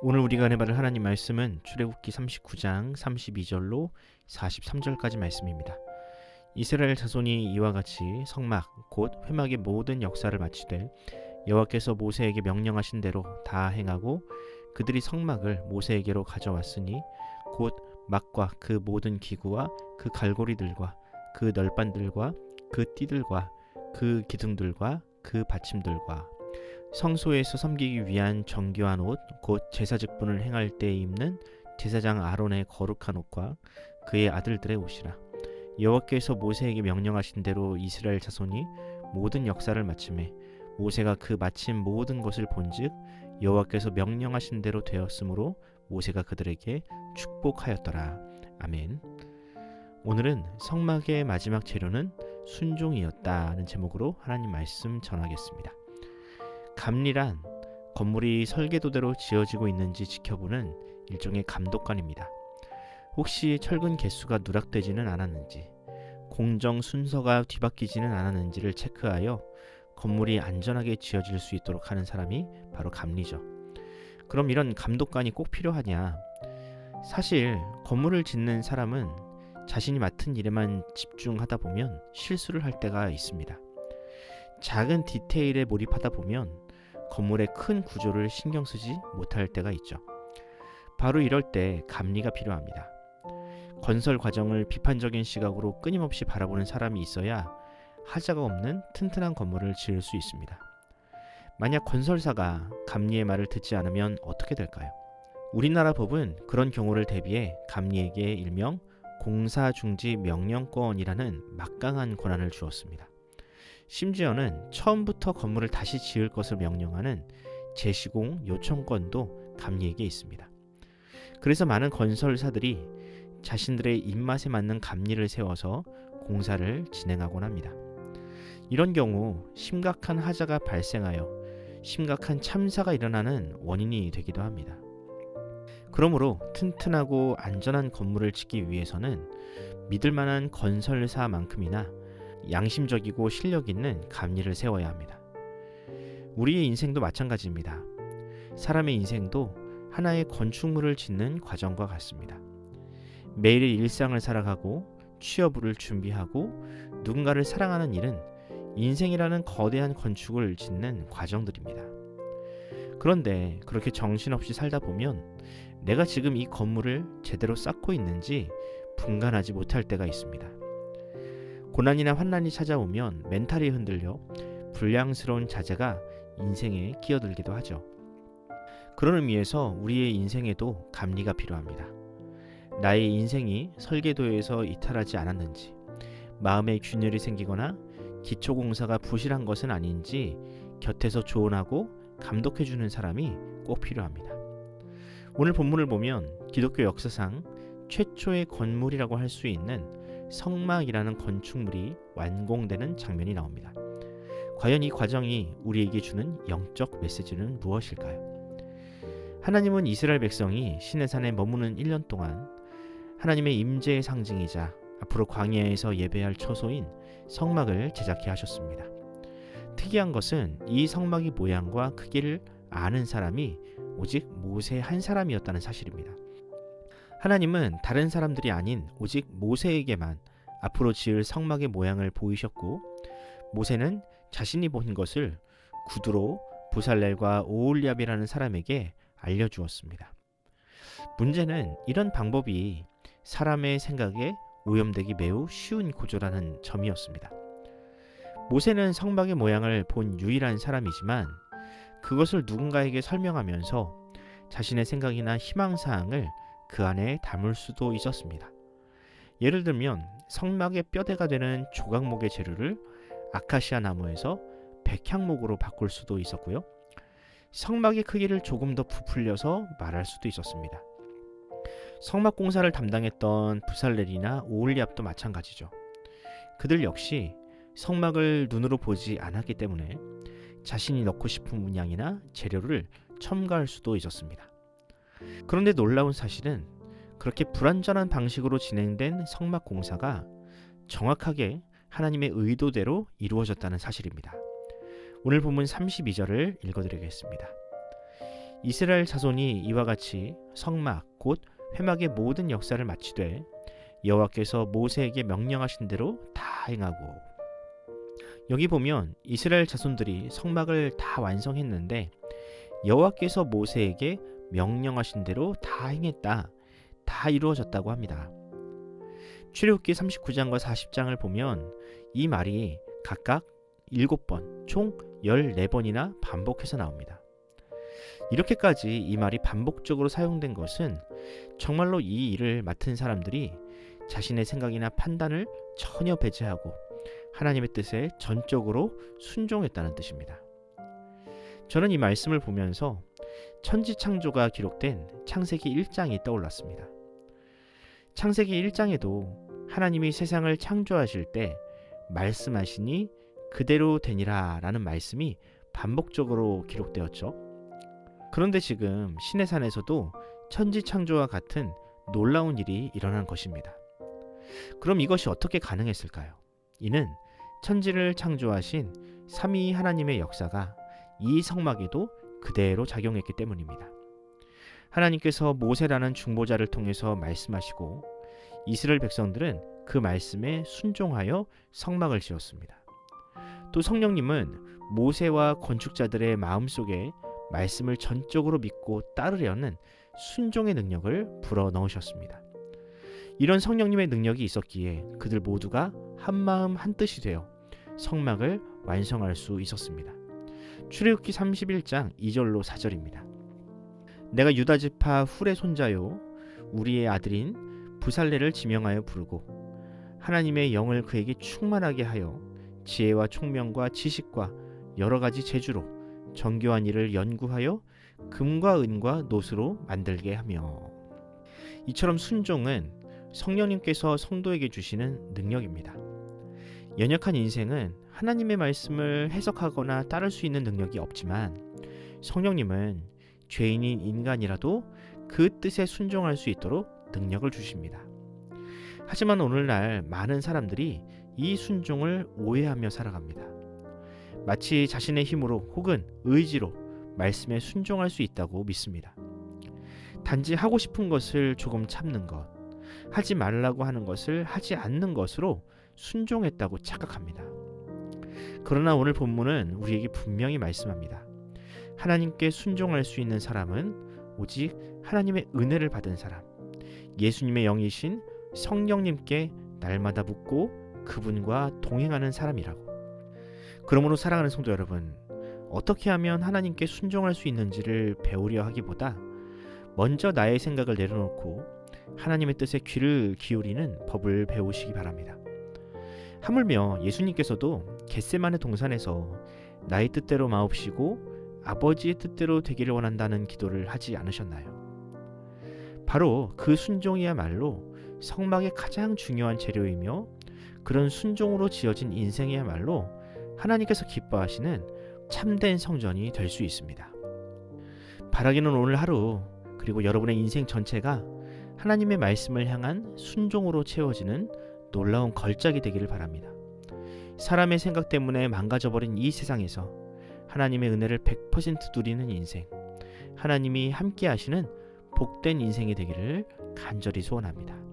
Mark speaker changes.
Speaker 1: 오늘 우리가 해볼 하나님 말씀은 출애굽기 39장 32절로 43절까지 말씀입니다. 이스라엘 자손이 이와 같이 성막 곧 회막의 모든 역사를 마치되 여호와께서 모세에게 명령하신 대로 다 행하고 그들이 성막을 모세에게로 가져왔으니 곧 막과 그 모든 기구와 그 갈고리들과 그 널판들과 그 띠들과 그 기둥들과 그 받침들과 성소에서 섬기기 위한 정교한 옷, 곧 제사 직분을 행할 때 입는 제사장 아론의 거룩한 옷과 그의 아들들의 옷이라. 여호와께서 모세에게 명령하신 대로 이스라엘 자손이 모든 역사를 마침에 모세가 그 마친 모든 것을 본즉 여호와께서 명령하신 대로 되었으므로 모세가 그들에게 축복하였더라. 아멘. 오늘은 성막의 마지막 재료는 순종이었다는 제목으로 하나님 말씀 전하겠습니다. 감리란 건물이 설계도대로 지어지고 있는지 지켜보는 일종의 감독관입니다. 혹시 철근 개수가 누락되지는 않았는지, 공정 순서가 뒤바뀌지는 않았는지를 체크하여 건물이 안전하게 지어질 수 있도록 하는 사람이 바로 감리죠. 그럼 이런 감독관이 꼭 필요하냐? 사실 건물을 짓는 사람은 자신이 맡은 일에만 집중하다 보면 실수를 할 때가 있습니다. 작은 디테일에 몰입하다 보면 건물의 큰 구조를 신경 쓰지 못할 때가 있죠. 바로 이럴 때 감리가 필요합니다. 건설 과정을 비판적인 시각으로 끊임없이 바라보는 사람이 있어야 하자가 없는 튼튼한 건물을 지을 수 있습니다. 만약 건설사가 감리의 말을 듣지 않으면 어떻게 될까요? 우리나라 법은 그런 경우를 대비해 감리에게 일명 공사중지 명령권이라는 막강한 권한을 주었습니다. 심지어는 처음부터 건물을 다시 지을 것을 명령하는 재시공 요청권도 감리에게 있습니다. 그래서 많은 건설사들이 자신들의 입맛에 맞는 감리를 세워서 공사를 진행하곤 합니다. 이런 경우 심각한 하자가 발생하여 심각한 참사가 일어나는 원인이 되기도 합니다. 그러므로 튼튼하고 안전한 건물을 짓기 위해서는 믿을 만한 건설사만큼이나 양심적이고 실력 있는 감리를 세워야 합니다. 우리의 인생도 마찬가지입니다. 사람의 인생도 하나의 건축물을 짓는 과정과 같습니다. 매일의 일상을 살아가고 취업을 준비하고 누군가를 사랑하는 일은 인생이라는 거대한 건축을 짓는 과정들입니다. 그런데 그렇게 정신없이 살다 보면 내가 지금 이 건물을 제대로 쌓고 있는지 분간하지 못할 때가 있습니다. 고난이나 환난이 찾아오면 멘탈이 흔들려 불량스러운 자재가 인생에 끼어들기도 하죠. 그런 의미에서 우리의 인생에도 감리가 필요합니다. 나의 인생이 설계도에서 이탈하지 않았는지, 마음에 균열이 생기거나 기초공사가 부실한 것은 아닌지 곁에서 조언하고 감독해주는 사람이 꼭 필요합니다. 오늘 본문을 보면 기독교 역사상 최초의 건물이라고 할 수 있는 성막이라는 건축물이 완공되는 장면이 나옵니다. 과연 이 과정이 우리에게 주는 영적 메시지는 무엇일까요? 하나님은 이스라엘 백성이 시내산에 머무는 1년 동안 하나님의 임재의 상징이자 앞으로 광야에서 예배할 처소인 성막을 제작해 하셨습니다. 특이한 것은 이 성막의 모양과 크기를 아는 사람이 오직 모세 한 사람이었다는 사실입니다. 하나님은 다른 사람들이 아닌 오직 모세에게만 앞으로 지을 성막의 모양을 보이셨고 모세는 자신이 본 것을 구두로 부살렐과 오홀리압이라는 사람에게 알려주었습니다. 문제는 이런 방법이 사람의 생각에 오염되기 매우 쉬운 구조라는 점이었습니다. 모세는 성막의 모양을 본 유일한 사람이지만 그것을 누군가에게 설명하면서 자신의 생각이나 희망사항을 그 안에 담을 수도 있었습니다. 예를 들면 성막의 뼈대가 되는 조각목의 재료를 아카시아 나무에서 백향목으로 바꿀 수도 있었고요. 성막의 크기를 조금 더 부풀려서 말할 수도 있었습니다. 성막 공사를 담당했던 부살렐이나 오홀리압도 마찬가지죠. 그들 역시 성막을 눈으로 보지 않았기 때문에 자신이 넣고 싶은 문양이나 재료를 첨가할 수도 있었습니다. 그런데 놀라운 사실은 그렇게 불완전한 방식으로 진행된 성막 공사가 정확하게 하나님의 의도대로 이루어졌다는 사실입니다. 오늘 본문 32절을 읽어드리겠습니다. 이스라엘 자손이 이와 같이 성막 곧 회막의 모든 역사를 마치되 여호와께서 모세에게 명령하신 대로 다 행하고. 여기 보면 이스라엘 자손들이 성막을 다 완성했는데 여호와께서 모세에게 명령하신 대로 다 행했다, 다 이루어졌다고 합니다. 출애굽기 39장과 40장을 보면 이 말이 각각 7번, 총 14번이나 반복해서 나옵니다. 이렇게까지 이 말이 반복적으로 사용된 것은 정말로 이 일을 맡은 사람들이 자신의 생각이나 판단을 전혀 배제하고 하나님의 뜻에 전적으로 순종했다는 뜻입니다. 저는 이 말씀을 보면서 천지창조가 기록된 창세기 1장이 떠올랐습니다. 창세기 1장에도 하나님이 세상을 창조하실 때 말씀하시니 그대로 되니라 라는 말씀이 반복적으로 기록되었죠. 그런데 지금 시내산에서도 천지창조와 같은 놀라운 일이 일어난 것입니다. 그럼 이것이 어떻게 가능했을까요? 이는 천지를 창조하신 삼위 하나님의 역사가 이 성막에도 그대로 작용했기 때문입니다. 하나님께서 모세라는 중보자를 통해서 말씀하시고 이스라엘 백성들은 그 말씀에 순종하여 성막을 지었습니다. 또 성령님은 모세와 건축자들의 마음속에 말씀을 전적으로 믿고 따르려는 순종의 능력을 불어넣으셨습니다. 이런 성령님의 능력이 있었기에 그들 모두가 한마음 한뜻이 되어 성막을 완성할 수 있었습니다. 출애굽기 31장 2절로 4절입니다. 내가 유다 지파 훌의 손자요 우리의 아들인 부살레를 지명하여 부르고 하나님의 영을 그에게 충만하게 하여 지혜와 총명과 지식과 여러 가지 재주로 정교한 일을 연구하여 금과 은과 노스로 만들게 하며. 이처럼 순종은 성령님께서 성도에게 주시는 능력입니다. 연약한 인생은 하나님의 말씀을 해석하거나 따를 수 있는 능력이 없지만 성령님은 죄인인 인간이라도 그 뜻에 순종할 수 있도록 능력을 주십니다. 하지만 오늘날 많은 사람들이 이 순종을 오해하며 살아갑니다. 마치 자신의 힘으로 혹은 의지로 말씀에 순종할 수 있다고 믿습니다. 단지 하고 싶은 것을 조금 참는 것, 하지 말라고 하는 것을 하지 않는 것으로 순종했다고 착각합니다. 그러나 오늘 본문은 우리에게 분명히 말씀합니다. 하나님께 순종할 수 있는 사람은 오직 하나님의 은혜를 받은 사람, 예수님의 영이신 성령님께 날마다 묻고 그분과 동행하는 사람이라고. 그러므로 사랑하는 성도 여러분, 어떻게 하면 하나님께 순종할 수 있는지를 배우려 하기보다 먼저 나의 생각을 내려놓고 하나님의 뜻에 귀를 기울이는 법을 배우시기 바랍니다. 하물며 예수님께서도 겟세마네 동산에서 나의 뜻대로 마옵시고 아버지의 뜻대로 되기를 원한다는 기도를 하지 않으셨나요? 바로 그 순종이야말로 성막의 가장 중요한 재료이며 그런 순종으로 지어진 인생이야말로 하나님께서 기뻐하시는 참된 성전이 될 수 있습니다. 바라기는 오늘 하루 그리고 여러분의 인생 전체가 하나님의 말씀을 향한 순종으로 채워지는 놀라운 걸작이 되기를 바랍니다. 사람의 생각 때문에 망가져버린 이 세상에서 하나님의 은혜를 100% 누리는 인생, 하나님이 함께 하시는 복된 인생이 되기를 간절히 소원합니다.